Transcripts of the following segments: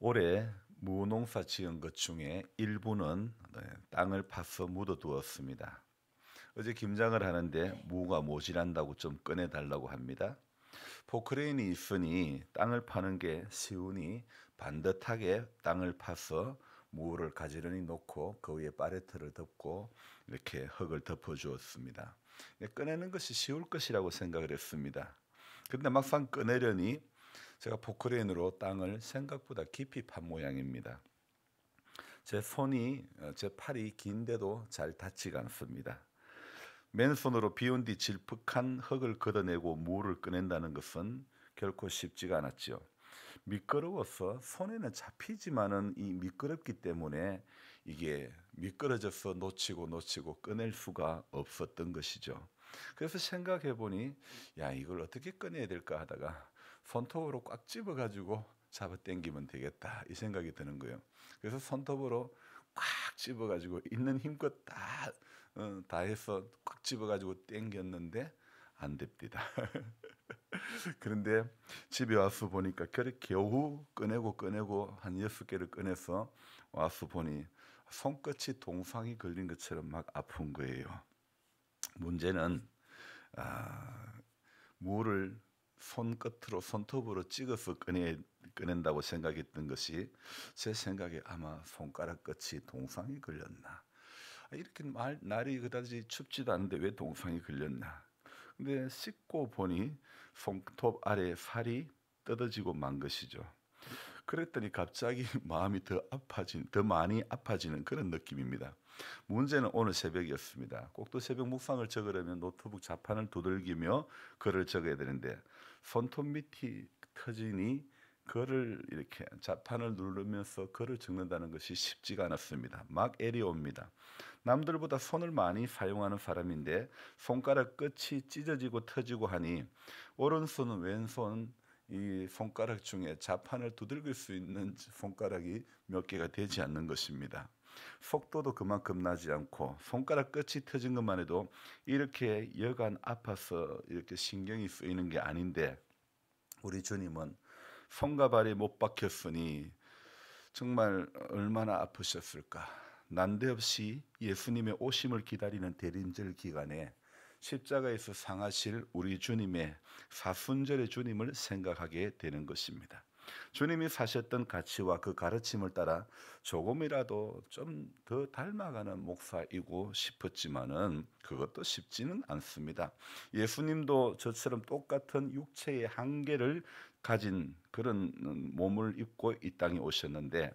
올해 무농사 지은 것 중에 일부는 땅을 파서 묻어두었습니다. 어제 김장을 하는데 무가 모자란다고 좀 꺼내달라고 합니다. 포크레인이 있으니 땅을 파는 게 쉬우니 반듯하게 땅을 파서 무를 가지런히 놓고 그 위에 파레트를 덮고 이렇게 흙을 덮어주었습니다. 꺼내는 것이 쉬울 것이라고 생각을 했습니다. 그런데 막상 꺼내려니 제가 포크레인으로 땅을 생각보다 깊이 판 모양입니다. 제 팔이 긴데도 잘 닿지가 않습니다. 맨손으로 비온 뒤 질퍽한 흙을 걷어내고 무를 꺼낸다는 것은 결코 쉽지가 않았죠. 미끄러워서 손에는 잡히지만은 이 미끄럽기 때문에 이게 미끄러져서 놓치고 꺼낼 수가 없었던 것이죠. 그래서 생각해 보니 야, 이걸 어떻게 꺼내야 될까 하다가 손톱으로 꽉 집어 가지고 잡아 당기면 되겠다 이 생각이 드는 거예요. 그래서 손톱으로 꽉 집어 가지고 있는 힘껏 다 해서 꽉 집어 가지고 당겼는데 안 됩니다. 그런데 집에 와서 보니까 겨우 꺼내고 한 6개를 꺼내서 와서 보니 손끝이 동상이 걸린 것처럼 막 아픈 거예요. 문제는 아, 무를 손톱으로 찍어서 꺼낸다고 생각했던 것이 제 생각에 아마 손가락 끝이 동상이 걸렸나. 이렇게 날이 그다지 춥지도 않은데 왜 동상이 걸렸나. 근데 씻고 보니 손톱 아래 살이 뜯어지고 만 것이죠. 그랬더니 갑자기 마음이 더 많이 아파지는 그런 느낌입니다. 문제는 오늘 새벽이었습니다. 꼭 또 새벽 묵상을 적으려면 노트북 자판을 두들기며 글을 적어야 되는데 손톱 밑이 터지니 글을 이렇게 자판을 누르면서 글을 적는다는 것이 쉽지가 않았습니다. 막 애리 옵니다. 남들보다 손을 많이 사용하는 사람인데 손가락 끝이 찢어지고 터지고 하니 오른손은 왼손 이 손가락 중에 자판을 두들길 수 있는 손가락이 몇 개가 되지 않는 것입니다. 속도도 그만큼 나지 않고 손가락 끝이 터진 것만 해도 이렇게 여간 아파서 이렇게 신경이 쓰이는 게 아닌데 우리 주님은 손과 발이 못 박혔으니 정말 얼마나 아프셨을까. 난데없이 예수님의 오심을 기다리는 대림절 기간에 십자가에서 상하실 우리 주님의 사순절의 주님을 생각하게 되는 것입니다. 주님이 사셨던 가치와 그 가르침을 따라 조금이라도 좀 더 닮아가는 목사이고 싶었지만은 그것도 쉽지는 않습니다. 예수님도 저처럼 똑같은 육체의 한계를 가진 그런 몸을 입고 이 땅에 오셨는데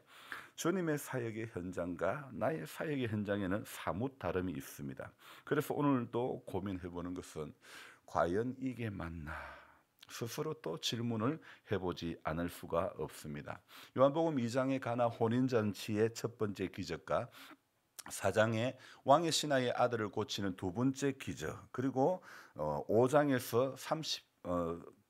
주님의 사역의 현장과 나의 사역의 현장에는 사뭇 다름이 있습니다. 그래서 오늘도 고민해 보는 것은 과연 이게 맞나? 스스로 또 질문을 해보지 않을 수가 없습니다. 요한복음 2장에 가나 혼인잔치의 첫 번째 기적과 4장에 왕의 신하의 아들을 고치는 두 번째 기적, 그리고 5장에서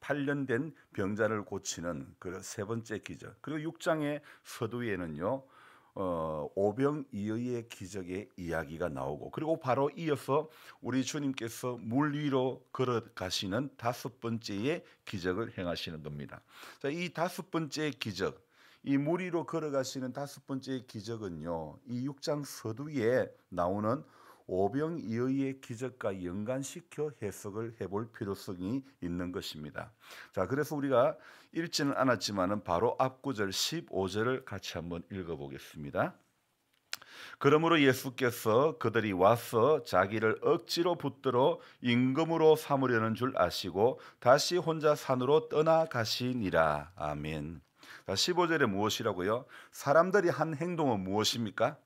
38년 된 병자를 고치는 그 세 번째 기적, 그리고 6장의 서두에는요 오병이어의 기적의 이야기가 나오고, 그리고 바로 이어서 우리 주님께서 물 위로 걸어가시는 다섯 번째의 기적을 행하시는 겁니다. 자, 이 다섯 번째 기적, 이 물 위로 걸어가시는 다섯 번째 기적은요, 이 6장 서두에 나오는 오병이어의 기적과 연관시켜 해석을 해볼 필요성이 있는 것입니다. 자, 그래서 우리가 읽지는 않았지만은 바로 앞 구절 15절을 같이 한번 읽어보겠습니다. 그러므로 예수께서 그들이 와서 자기를 억지로 붙들어 임금으로 삼으려는 줄 아시고 다시 혼자 산으로 떠나가시니라. 아멘. 자, 15절에 무엇이라고요? 사람들이 한 행동은 무엇입니까?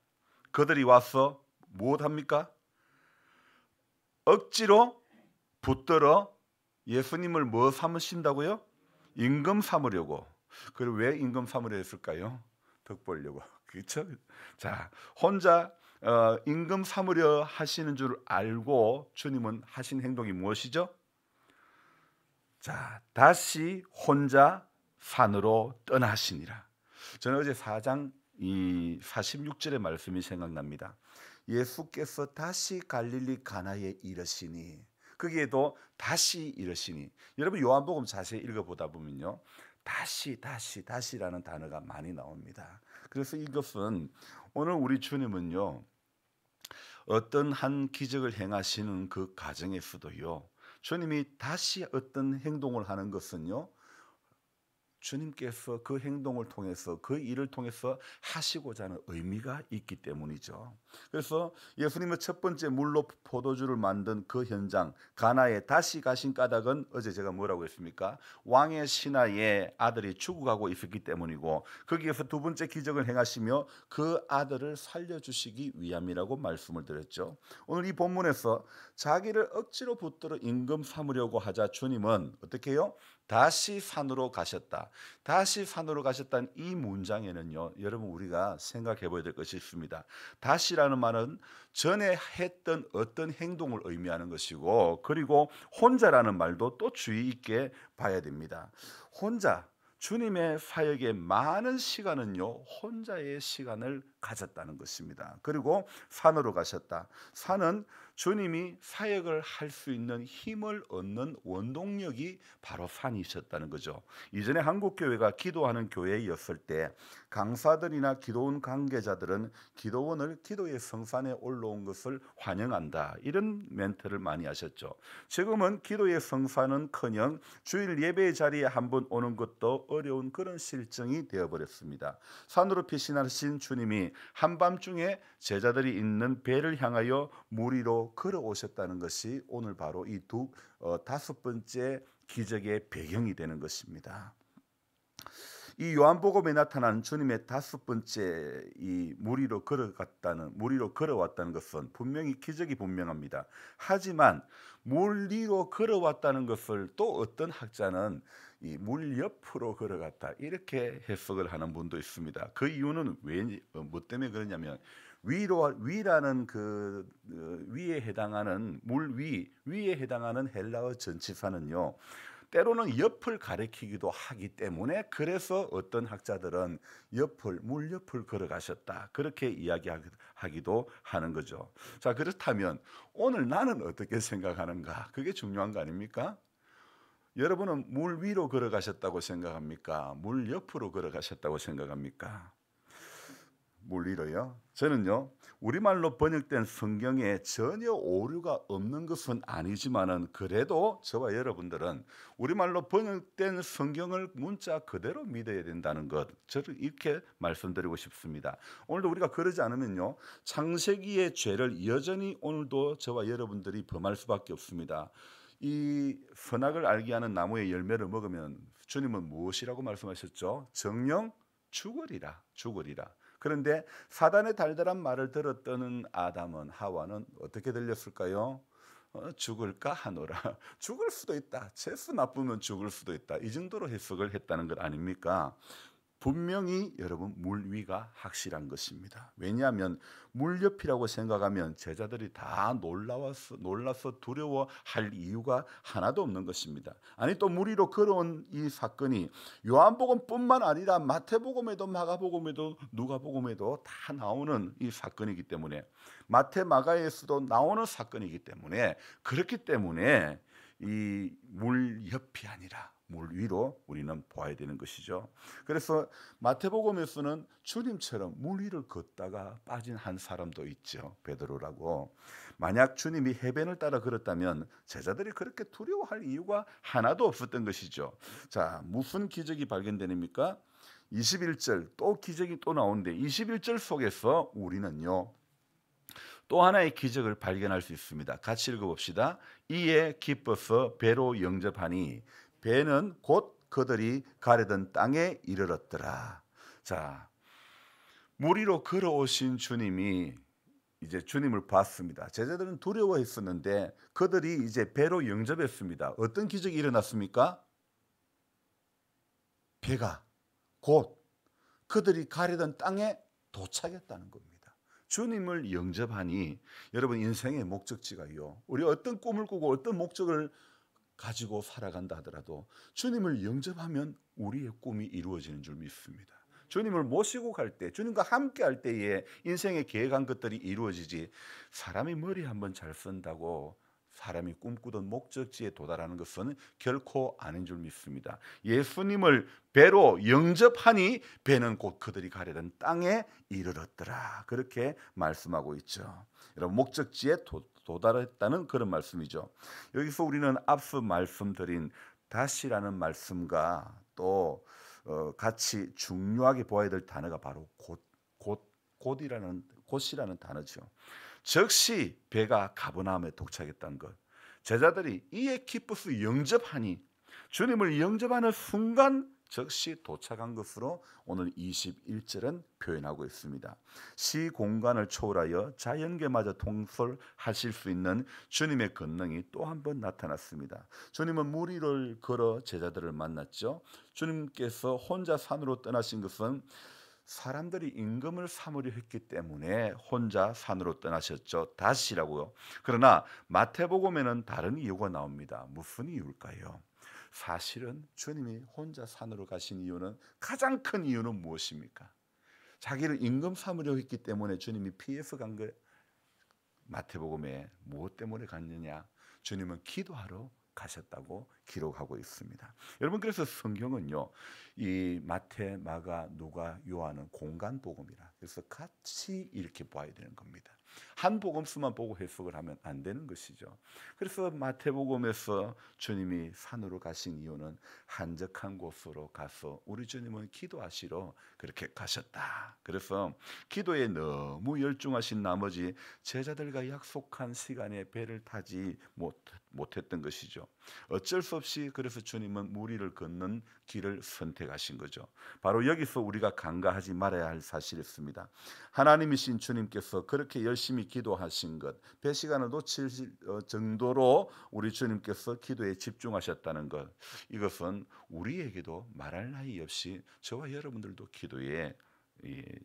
그들이 와서 무엇합니까? 억지로 붙들어 예수님을 뭐 삼으신다고요? 임금 삼으려고. 그리고 왜 임금 삼으려 했을까요? 덕 보려고. 그렇죠? 자, 혼자 임금 삼으려 하시는 줄 알고 주님은 하신 행동이 무엇이죠? 자, 다시 혼자 산으로 떠나시니라. 저는 어제 4장 이 46절의 말씀이 생각납니다. 예수께서 다시 갈릴리 가나에 이르시니, 거기에도 다시 이르시니. 여러분 요한복음 자세히 읽어보다 보면요, 다시라는 단어가 많이 나옵니다. 그래서 이것은 오늘 우리 주님은요, 어떤 한 기적을 행하시는 그 과정에서도요, 주님이 다시 어떤 행동을 하는 것은요, 주님께서 그 행동을 통해서 그 일을 통해서 하시고자 하는 의미가 있기 때문이죠. 그래서 예수님의 첫 번째 물로 포도주를 만든 그 현장 가나에 다시 가신 까닭은 어제 제가 뭐라고 했습니까? 왕의 신하의 아들이 죽어가고 있었기 때문이고, 거기에서 두 번째 기적을 행하시며 그 아들을 살려주시기 위함이라고 말씀을 드렸죠. 오늘 이 본문에서 자기를 억지로 붙들어 임금 삼으려고 하자 주님은 어떻게 해요? 다시 산으로 가셨다. 다시 산으로 가셨다는 이 문장에는요, 여러분 우리가 생각해 봐야 될 것이 있습니다. 다시라는 말은 전에 했던 어떤 행동을 의미하는 것이고, 그리고 혼자라는 말도 또 주의 있게 봐야 됩니다. 혼자 주님의 사역에 많은 시간은요, 혼자의 시간을 가졌다는 것입니다. 그리고 산으로 가셨다. 산은 주님이 사역을 할 수 있는 힘을 얻는 원동력이 바로 산이셨다는 거죠. 이전에 한국교회가 기도하는 교회였을 때 강사들이나 기도원 관계자들은 기도원을 기도의 성산에 올라온 것을 환영한다, 이런 멘트를 많이 하셨죠. 지금은 기도의 성산은커녕 주일 예배 자리에 한번 오는 것도 어려운 그런 실정이 되어버렸습니다. 산으로 피신하신 주님이 한밤중에 제자들이 있는 배를 향하여 물 위로 걸어오셨다는 것이 오늘 바로 이 다섯 번째 기적의 배경이 되는 것입니다. 이 요한복음에 나타난 주님의 다섯 번째 이 물 위로 걸어왔다는 것은 분명히 기적이 분명합니다. 하지만 물 위로 걸어왔다는 것을 또 어떤 학자는 이 물 옆으로 걸어갔다, 이렇게 해석을 하는 분도 있습니다. 그 이유는 뭐 때문에 그러냐면, 위라는 위에 해당하는 위에 해당하는 헬라어 전치사는요, 때로는 옆을 가리키기도 하기 때문에, 그래서 어떤 학자들은 물 옆을 걸어가셨다, 그렇게 이야기하기도 하는 거죠. 자, 그렇다면 오늘 나는 어떻게 생각하는가? 그게 중요한 거 아닙니까? 여러분은 물 위로 걸어가셨다고 생각합니까? 물 옆으로 걸어가셨다고 생각합니까? 물 위로요? 저는요, 우리말로 번역된 성경에 전혀 오류가 없는 것은 아니지만은, 그래도 저와 여러분들은 우리말로 번역된 성경을 문자 그대로 믿어야 된다는 것, 저는 이렇게 말씀드리고 싶습니다. 오늘도 우리가 그러지 않으면요, 창세기의 죄를 여전히 오늘도 저와 여러분들이 범할 수밖에 없습니다. 이 선악을 알게 하는 나무의 열매를 먹으면 주님은 무엇이라고 말씀하셨죠? 정령 죽으리라. 그런데 사단의 달달한 말을 들었던 아담은, 하와는 어떻게 들렸을까요? 죽을까 하노라. 죽을 수도 있다. 재수 나쁘면 죽을 수도 있다. 이 정도로 해석을 했다는 것 아닙니까? 분명히 여러분 물 위가 확실한 것입니다. 왜냐하면 물 옆이라고 생각하면 제자들이 다 놀라서 두려워할 이유가 하나도 없는 것입니다. 아니, 또 물 위로 걸어온 이 사건이 요한복음뿐만 아니라 마태복음에도 마가복음에도 누가복음에도 다 나오는 이 사건이기 때문에, 마태 마가에서도 나오는 사건이기 때문에, 그렇기 때문에 이 물 옆이 아니라 물 위로 우리는 보아야 되는 것이죠. 그래서 마태복음에서는 주님처럼 물 위를 걷다가 빠진 한 사람도 있죠. 베드로라고. 만약 주님이 해변을 따라 걸었다면 제자들이 그렇게 두려워할 이유가 하나도 없었던 것이죠. 자, 무슨 기적이 발견됩니까? 21절 또 기적이 또 나오는데, 21절 속에서 우리는요, 또 하나의 기적을 발견할 수 있습니다. 같이 읽어봅시다. 이에 기뻐서 배로 영접하니 배는 곧 그들이 가려던 땅에 이르렀더라. 자, 물 위로 걸어오신 주님이 이제 주님을 봤습니다. 제자들은 두려워했었는데 그들이 이제 배로 영접했습니다. 어떤 기적이 일어났습니까? 배가 곧 그들이 가려던 땅에 도착했다는 겁니다. 주님을 영접하니 여러분, 인생의 목적지가요, 우리 어떤 꿈을 꾸고 어떤 목적을 가지고 살아간다 하더라도 주님을 영접하면 우리의 꿈이 이루어지는 줄 믿습니다. 주님을 모시고 갈 때, 주님과 함께 할 때에 인생에 계획한 것들이 이루어지지, 사람이 머리 한번 잘 쓴다고 사람이 꿈꾸던 목적지에 도달하는 것은 결코 아닌 줄 믿습니다. 예수님을 배로 영접하니 배는 곧 그들이 가려던 땅에 이르렀더라. 그렇게 말씀하고 있죠. 여러분, 목적지에 도달했다는 그런 말씀이죠. 여기서 우리는 앞서 말씀드린 다시라는 말씀과 또 같이 중요하게 보아야 될 단어가 바로 곧이라는 단어죠. 즉시 배가 가버나움에 도착했다는 것. 제자들이 이에 기뻐서 영접하니 주님을 영접하는 순간 즉시 도착한 것으로 오늘 21절은 표현하고 있습니다. 시 공간을 초월하여 자연계마저 통솔하실 수 있는 주님의 권능이 또 한 번 나타났습니다. 주님은 물 위를 걸어 제자들을 만났죠. 주님께서 혼자 산으로 떠나신 것은 사람들이 임금을 삼으려 했기 때문에 혼자 산으로 떠나셨죠. 다시라고요. 그러나 마태복음에는 다른 이유가 나옵니다. 무슨 이유일까요? 사실은 주님이 혼자 산으로 가신 이유는, 가장 큰 이유는 무엇입니까? 자기를 임금 삼으려 했기 때문에 주님이 피해서 간 거예요. 마태복음에 무엇 때문에 갔느냐? 주님은 기도하러 가셨다고 기록하고 있습니다. 여러분, 그래서 성경은요, 이 마태, 마가, 누가, 요한은 공간 복음이라, 그래서 같이 이렇게 봐야 되는 겁니다. 한 복음서만 보고 해석을 하면 안 되는 것이죠. 그래서 마태복음에서 주님이 산으로 가신 이유는 한적한 곳으로 가서 우리 주님은 기도하시러 그렇게 가셨다. 그래서 기도에 너무 열중하신 나머지 제자들과 약속한 시간에 배를 타지 못했던 것이죠. 어쩔 수 없이 그래서 주님은 물 위를 걷는 길을 선택하신 거죠. 바로 여기서 우리가 간과하지 말아야 할 사실이 있습니다. 하나님이신 주님께서 그렇게 열심히 기도하신 것, 배 시간을 놓칠 정도로 우리 주님께서 기도에 집중하셨다는 것, 이것은 우리에게도 말할 나위 없이 저와 여러분들도 기도에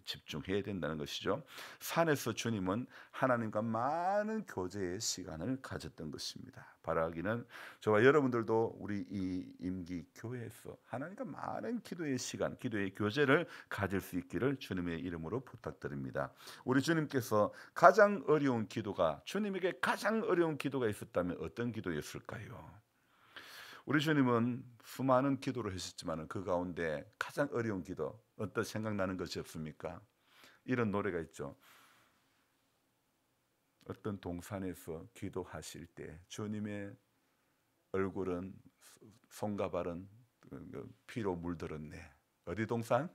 집중해야 된다는 것이죠. 산에서 주님은 하나님과 많은 교제의 시간을 가졌던 것입니다. 바라기는 저와 여러분들도 우리 이 임기 교회에서 하나님과 많은 기도의 시간, 기도의 교제를 가질 수 있기를 주님의 이름으로 부탁드립니다. 우리 주님께서 가장 어려운 기도가, 주님에게 가장 어려운 기도가 있었다면 어떤 기도였을까요? 우리 주님은 수많은 기도를 하셨지만 그 가운데 가장 어려운 기도, 어떤 생각나는 것이 없습니까? 이런 노래가 있죠. 어떤 동산에서 기도하실 때 주님의 얼굴은, 손과 발은 피로 물들었네. 어디 동산?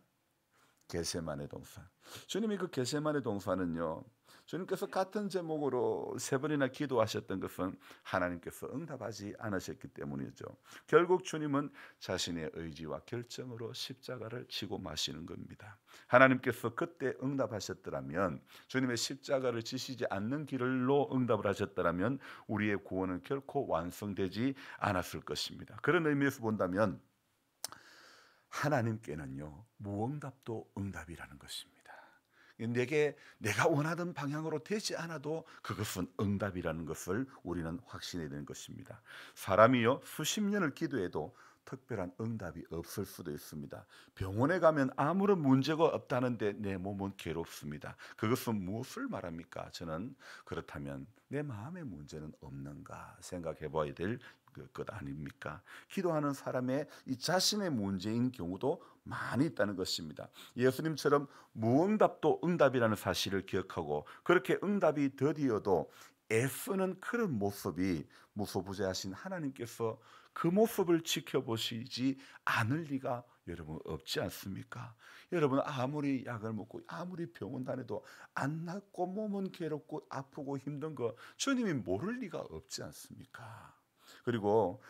겟세마네 동산. 주님이 그 겟세마네 동산은요, 주님께서 같은 제목으로 3번이나 기도하셨던 것은 하나님께서 응답하지 않으셨기 때문이죠. 결국 주님은 자신의 의지와 결정으로 십자가를 지고 마시는 겁니다. 하나님께서 그때 응답하셨더라면, 주님의 십자가를 지시지 않는 길로 응답을 하셨더라면 우리의 구원은 결코 완성되지 않았을 것입니다. 그런 의미에서 본다면 하나님께는요, 무응답도 응답이라는 것입니다. 내가 원하던 방향으로 되지 않아도 그것은 응답이라는 것을 우리는 확신해야 되는 것입니다. 사람이요, 수십 년을 기도해도 특별한 응답이 없을 수도 있습니다. 병원에 가면 아무런 문제가 없다는데 내 몸은 괴롭습니다. 그것은 무엇을 말합니까? 저는 그렇다면 내 마음의 문제는 없는가 생각해 봐야 될 것 아닙니까? 기도하는 사람의 이 자신의 문제인 경우도 많이 있다는 것입니다. 예수님처럼 무응답도 응답이라는 사실을 기억하고 그렇게 응답이 더디어도 애쓰는 그런 모습이 무소부재하신 하나님께서 그 모습을 지켜보시지 않을 리가 여러분 없지 않습니까? 여러분, 아무리 약을 먹고 아무리 병원 다녀도 안 낫고 몸은 괴롭고 아프고 힘든 거 주님이 모를 리가 없지 않습니까? 그리고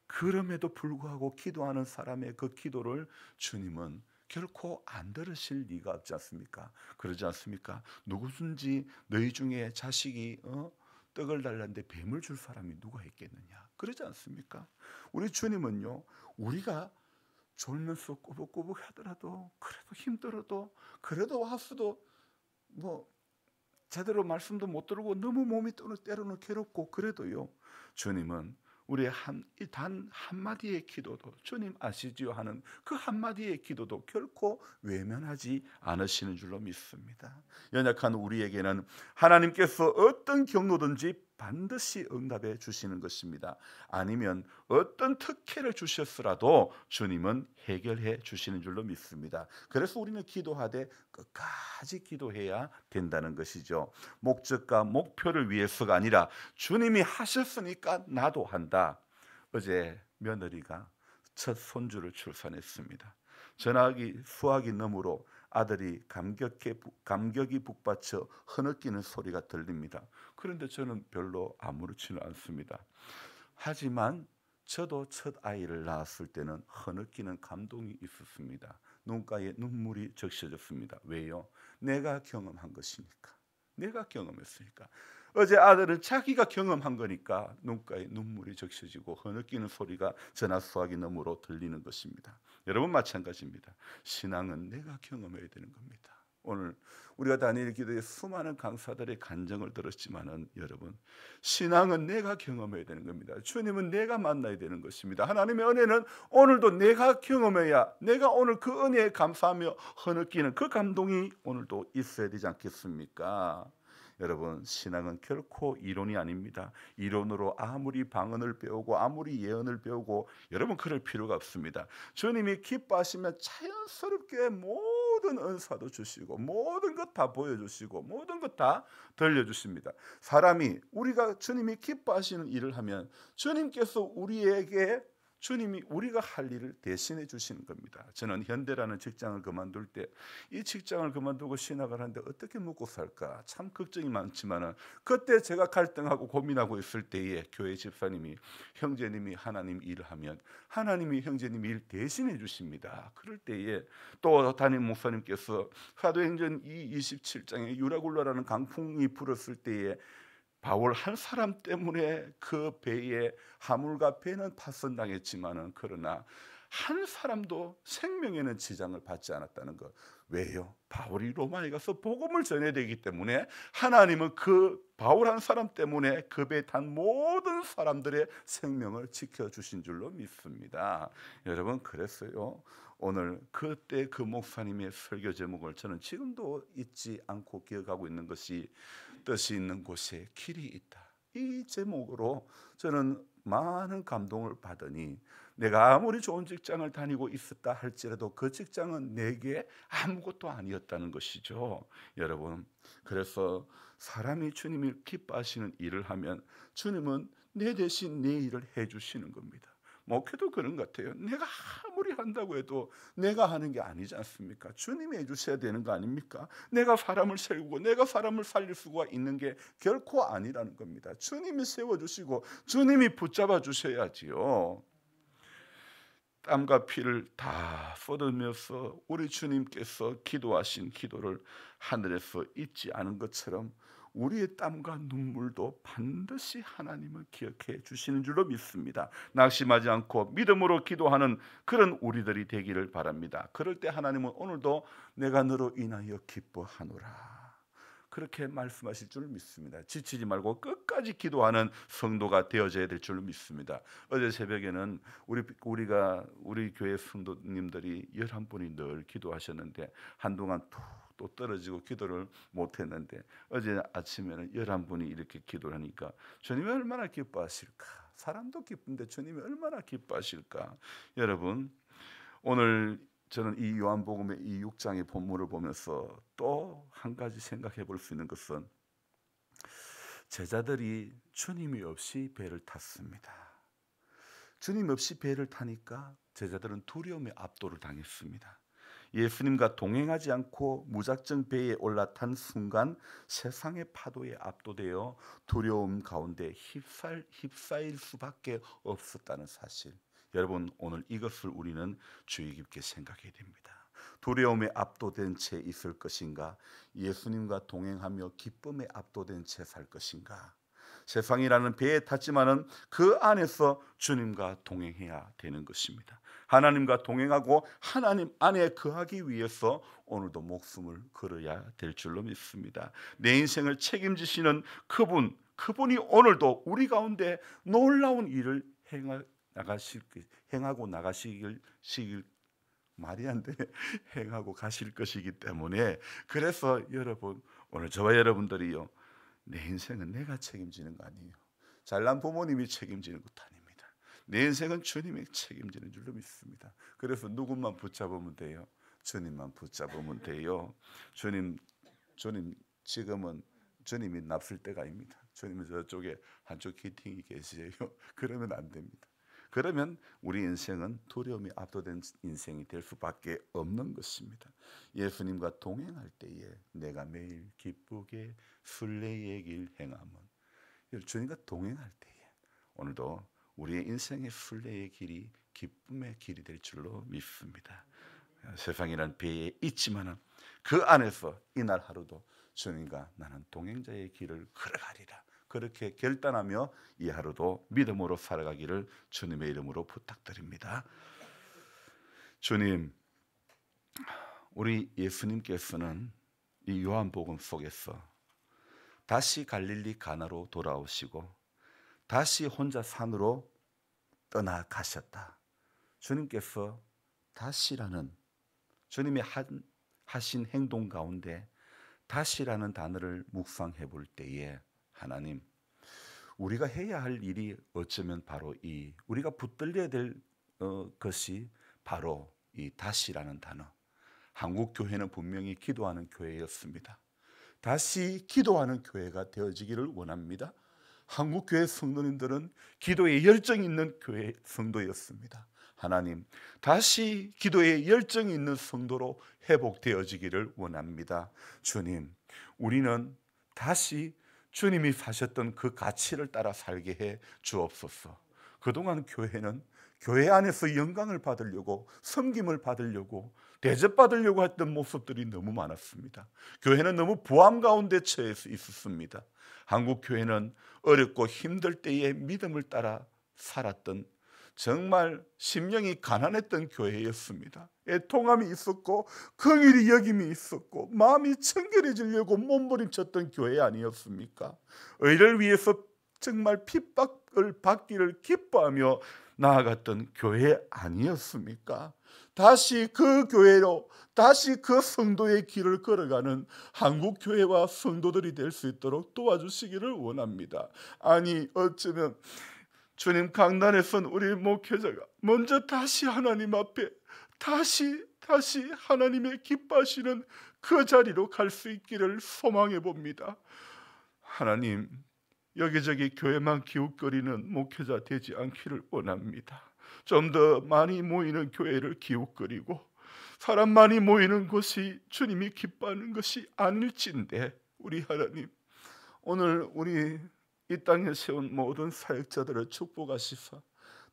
그럼에도 불구하고 기도하는 사람의 그 기도를 주님은 결코 안 들으실 리가 없지 않습니까? 그러지 않습니까? 누구든지 너희 중에 자식이 떡을 달라는데 뱀을 줄 사람이 누가 있겠느냐? 그러지 않습니까? 우리 주님은요, 우리가 졸면서 꾸벅꾸벅 하더라도, 그래도 힘들어도, 그래도 와서도 제대로 말씀도 못 들고 너무 몸이 때로는 괴롭고 그래도요, 주님은 우리의 단 한마디의 기도도, 주님 아시지요 하는 그 한마디의 기도도 결코 외면하지 않으시는 줄로 믿습니다. 연약한 우리에게는 하나님께서 어떤 경로든지 반드시 응답해 주시는 것입니다. 아니면 어떤 특혜를 주셨으라도 주님은 해결해 주시는 줄로 믿습니다. 그래서 우리는 기도하되 끝까지 기도해야 된다는 것이죠. 목적과 목표를 위해서가 아니라 주님이 하셨으니까 나도 한다. 어제 며느리가 첫 손주를 출산했습니다. 전화기 수화기 너머로 아들이 감격이 북받쳐 흐느끼는 소리가 들립니다. 그런데 저는 별로 아무렇지는 않습니다. 하지만 저도 첫 아이를 낳았을 때는 흐느끼는 감동이 있었습니다. 눈가에 눈물이 적셔졌습니다. 왜요? 내가 경험한 것이니까. 내가 경험했으니까. 어제 아들은 자기가 경험한 거니까 눈가에 눈물이 적셔지고 흐느끼는 소리가 전화 수화기 너머로 들리는 것입니다. 여러분 마찬가지입니다. 신앙은 내가 경험해야 되는 겁니다. 오늘 우리가 다니엘 기도에 수많은 강사들의 간증을 들었지만은 여러분, 신앙은 내가 경험해야 되는 겁니다. 주님은 내가 만나야 되는 것입니다. 하나님의 은혜는 오늘도 내가 경험해야, 내가 오늘 그 은혜에 감사하며 흐느끼는 그 감동이 오늘도 있어야 되지 않겠습니까? 여러분, 신앙은 결코 이론이 아닙니다. 이론으로 아무리 방언을 배우고 아무리 예언을 배우고 여러분 그럴 필요가 없습니다. 주님이 기뻐하시면 자연스럽게 모든 은사도 주시고 모든 것 다 보여주시고 모든 것 다 들려주십니다. 사람이 우리가 주님이 기뻐하시는 일을 하면 주님께서 주님이 우리가 할 일을 대신해 주시는 겁니다. 저는 현대라는 직장을 그만둘 때 이 직장을 그만두고 신학을 하는데 어떻게 먹고 살까 참 걱정이 많지만은 그때 제가 갈등하고 고민하고 있을 때에 교회 집사님이 형제님이 하나님 일을 하면 하나님이 형제님 일 대신해 주십니다. 그럴 때에 또 담임 목사님께서 사도행전 27장에 유라굴라라는 강풍이 불었을 때에 바울 한 사람 때문에 그 배에 하물과 배는 파손당했지만은 그러나 한 사람도 생명에는 지장을 받지 않았다는 것. 왜요? 바울이 로마에 가서 복음을 전해야 되기 때문에 하나님은 그 바울 한 사람 때문에 그 배에 탄 모든 사람들의 생명을 지켜주신 줄로 믿습니다. 여러분 그랬어요. 오늘 그때 그 목사님의 설교 제목을 저는 지금도 잊지 않고 기억하고 있는 것이 뜻이 있는 곳에 길이 있다. 이 제목으로 저는 많은 감동을 받으니 내가 아무리 좋은 직장을 다니고 있었다 할지라도 그 직장은 내게 아무것도 아니었다는 것이죠. 여러분, 그래서 사람이 주님이 기뻐하시는 일을 하면 주님은 내 대신 내 일을 해주시는 겁니다. 목회도 그런 것 같아요. 내가 아무리 한다고 해도 내가 하는 게 아니지 않습니까? 주님이 해주셔야 되는 거 아닙니까? 내가 사람을 세우고 내가 사람을 살릴 수가 있는 게 결코 아니라는 겁니다. 주님이 세워주시고 주님이 붙잡아 주셔야지요. 땀과 피를 다 쏟으면서 우리 주님께서 기도하신 기도를 하늘에서 잊지 않은 것처럼 우리의 땀과 눈물도 반드시 하나님은 기억해 주시는 줄로 믿습니다. 낙심하지 않고 믿음으로 기도하는 그런 우리들이 되기를 바랍니다. 그럴 때 하나님은 오늘도 내가 너로 인하여 기뻐하노라 그렇게 말씀하실 줄 믿습니다. 지치지 말고 끝까지 기도하는 성도가 되어져야 될 줄 믿습니다. 어제 새벽에는 우리 교회 성도님들이 11분이 늘 기도하셨는데 한동안 또 떨어지고 기도를 못했는데 어제 아침에는 11분이 이렇게 기도를 하니까 주님이 얼마나 기뻐하실까. 사람도 기쁜데 주님이 얼마나 기뻐하실까. 여러분 오늘 저는 이 요한복음의 이 6장의 본문을 보면서 또 한 가지 생각해 볼 수 있는 것은 제자들이 주님이 없이 배를 탔습니다. 주님 없이 배를 타니까 제자들은 두려움에 압도를 당했습니다. 예수님과 동행하지 않고 무작정 배에 올라탄 순간 세상의 파도에 압도되어 두려움 가운데 휩싸일 수밖에 없었다는 사실. 여러분 오늘 이것을 우리는 주의 깊게 생각해야 됩니다. 두려움에 압도된 채 있을 것인가? 예수님과 동행하며 기쁨에 압도된 채 살 것인가? 세상이라는 배에 탔지만은 그 안에서 주님과 동행해야 되는 것입니다. 하나님과 동행하고 하나님 안에 거하기 위해서 오늘도 목숨을 걸어야 될 줄로 믿습니다. 내 인생을 책임지시는 그분이 오늘도 우리 가운데 놀라운 일을 행하고 나가시길 말이 안 돼. 행하고 가실 것이기 때문에 그래서 여러분 오늘 저와 여러분들이요 내 인생은 내가 책임지는 거 아니에요. 잘난 부모님이 책임지는 것도 아닙니다. 내 인생은 주님이 책임지는 줄로 믿습니다. 그래서 누구만 붙잡으면 돼요? 주님만 붙잡으면 돼요. 주님 지금은 주님이 납쓸 때가 아닙니다. 주님은 저쪽에 한쪽 기팅이 계세요. 그러면 안 됩니다. 그러면 우리 인생은 두려움이 압도된 인생이 될 수밖에 없는 것입니다. 예수님과 동행할 때에 내가 매일 기쁘게 순례의 길 행함은, 주님과 동행할 때에 오늘도 우리의 인생의 순례의 길이 기쁨의 길이 될 줄로 믿습니다. 세상이란 배에 있지만 그 안에서 이날 하루도 주님과 나는 동행자의 길을 걸어가리라, 그렇게 결단하며 이 하루도 믿음으로 살아가기를 주님의 이름으로 부탁드립니다. 주님, 우리 예수님께서는 이 요한복음 속에서 다시 갈릴리 가나로 돌아오시고 다시 혼자 산으로 떠나가셨다. 주님께서 다시라는, 주님이 하신 행동 가운데 다시라는 단어를 묵상해 볼 때에 하나님, 우리가 해야 할 일이 어쩌면 바로 우리가 붙들려야 될 것이 바로 이 다시라는 단어. 한국 교회는 분명히 기도하는 교회였습니다. 다시 기도하는 교회가 되어지기를 원합니다. 한국 교회 성도님들은 기도에 열정이 있는 교회 성도였습니다. 하나님, 다시 기도에 열정이 있는 성도로 회복되어지기를 원합니다. 주님, 우리는 다시 주님이 사셨던 그 가치를 따라 살게 해 주옵소서. 그동안 교회는 교회 안에서 영광을 받으려고, 섬김을 받으려고, 대접받으려고 했던 모습들이 너무 많았습니다. 교회는 너무 부함 가운데 처해 있었습니다. 한국 교회는 어렵고 힘들 때에 믿음을 따라 살았던, 정말 심령이 가난했던 교회였습니다. 애통함이 있었고 긍휼히 여김이 있었고 마음이 청결해지려고 몸부림쳤던 교회 아니었습니까? 의를 위해서 정말 핍박을 받기를 기뻐하며 나아갔던 교회 아니었습니까? 다시 그 교회로, 다시 그 성도의 길을 걸어가는 한국 교회와 성도들이 될 수 있도록 도와주시기를 원합니다. 아니, 어쩌면 주님, 강단에선 우리 목회자가 먼저 다시 하나님 앞에 다시 하나님의 기뻐하시는 그 자리로 갈 수 있기를 소망해 봅니다. 하나님, 여기저기 교회만 기웃거리는 목회자 되지 않기를 원합니다. 좀 더 많이 모이는 교회를 기웃거리고 사람 많이 모이는 곳이 주님이 기뻐하는 것이 아닐진데, 우리 하나님, 오늘 우리 이 땅에 세운 모든 사역자들을 축복하시사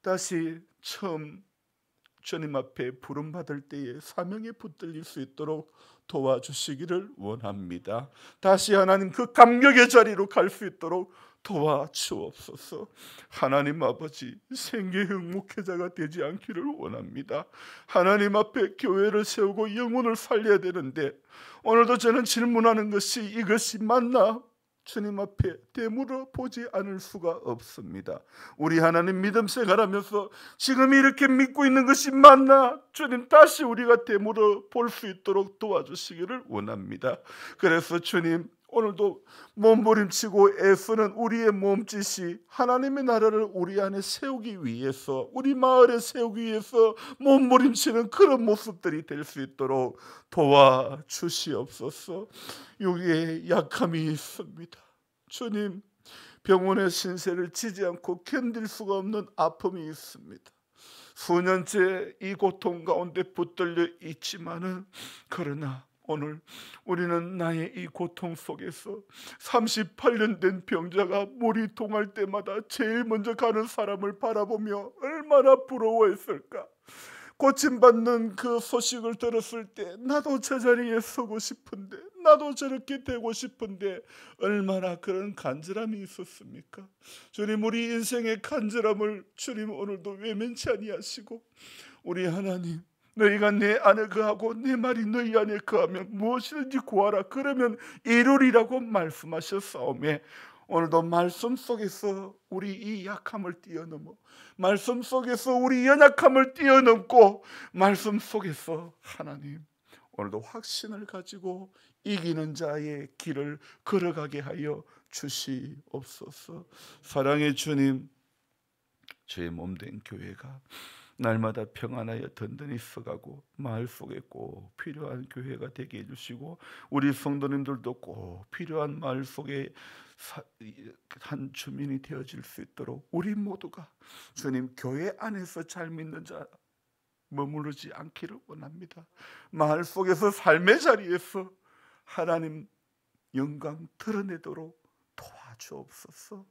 다시 처음 주님 앞에 부름받을 때에 사명에 붙들릴 수 있도록 도와주시기를 원합니다. 다시 하나님 그 감격의 자리로 갈 수 있도록 도와주옵소서. 하나님 아버지, 생계형 목회자가 되지 않기를 원합니다. 하나님 앞에 교회를 세우고 영혼을 살려야 되는데 오늘도 저는 질문하는 것이 이것이 맞나? 주님 앞에 되물어 보지 않을 수가 없습니다. 우리 하나님 믿음 생활하면서 지금 이렇게 믿고 있는 것이 맞나? 주님, 다시 우리가 되물어 볼 수 있도록 도와주시기를 원합니다. 그래서 주님, 오늘도 몸부림치고 애쓰는 우리의 몸짓이 하나님의 나라를 우리 안에 세우기 위해서, 우리 마을에 세우기 위해서 몸부림치는 그런 모습들이 될 수 있도록 도와주시옵소서. 여기에 약함이 있습니다. 주님, 병원의 신세를 지지 않고 견딜 수가 없는 아픔이 있습니다. 수년째 이 고통 가운데 붙들려 있지만은, 그러나 오늘 우리는 나의 이 고통 속에서 38년 된 병자가 물이 동할 때마다 제일 먼저 가는 사람을 바라보며 얼마나 부러워했을까. 고침받는 그 소식을 들었을 때 나도 저 자리에 서고 싶은데, 나도 저렇게 되고 싶은데 얼마나 그런 간절함이 있었습니까? 주님, 우리 인생의 간절함을 주님 오늘도 외면치 아니하시고, 우리 하나님, 너희가 내 안에 거하고 내 말이 너희 안에 거하면 무엇이든지 구하라, 그러면 이루리라고 말씀하셨사오매, 오늘도 말씀 속에서 우리 이 약함을 뛰어넘어, 말씀 속에서 우리 연약함을 뛰어넘고, 말씀 속에서 하나님, 오늘도 확신을 가지고 이기는 자의 길을 걸어가게 하여 주시옵소서. 사랑의 주님, 저의 몸된 교회가 날마다 평안하여 든든히 서가고 마을 속에 꼭 필요한 교회가 되게 해주시고, 우리 성도님들도 꼭 필요한 마을 속에 한 주민이 되어질 수 있도록 우리 모두가 주님 교회 안에서 잘 믿는 자 머무르지 않기를 원합니다. 마을 속에서 삶의 자리에서 하나님 영광 드러내도록 도와주옵소서.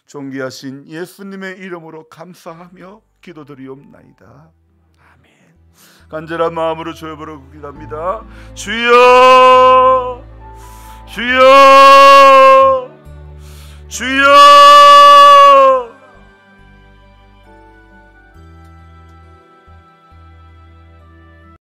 존귀하신 예수님의 이름으로 감사하며 기도드리옵나이다. 아멘. 간절한 마음으로 주여 부르고 기도합니다. 주여, 주여, 주여.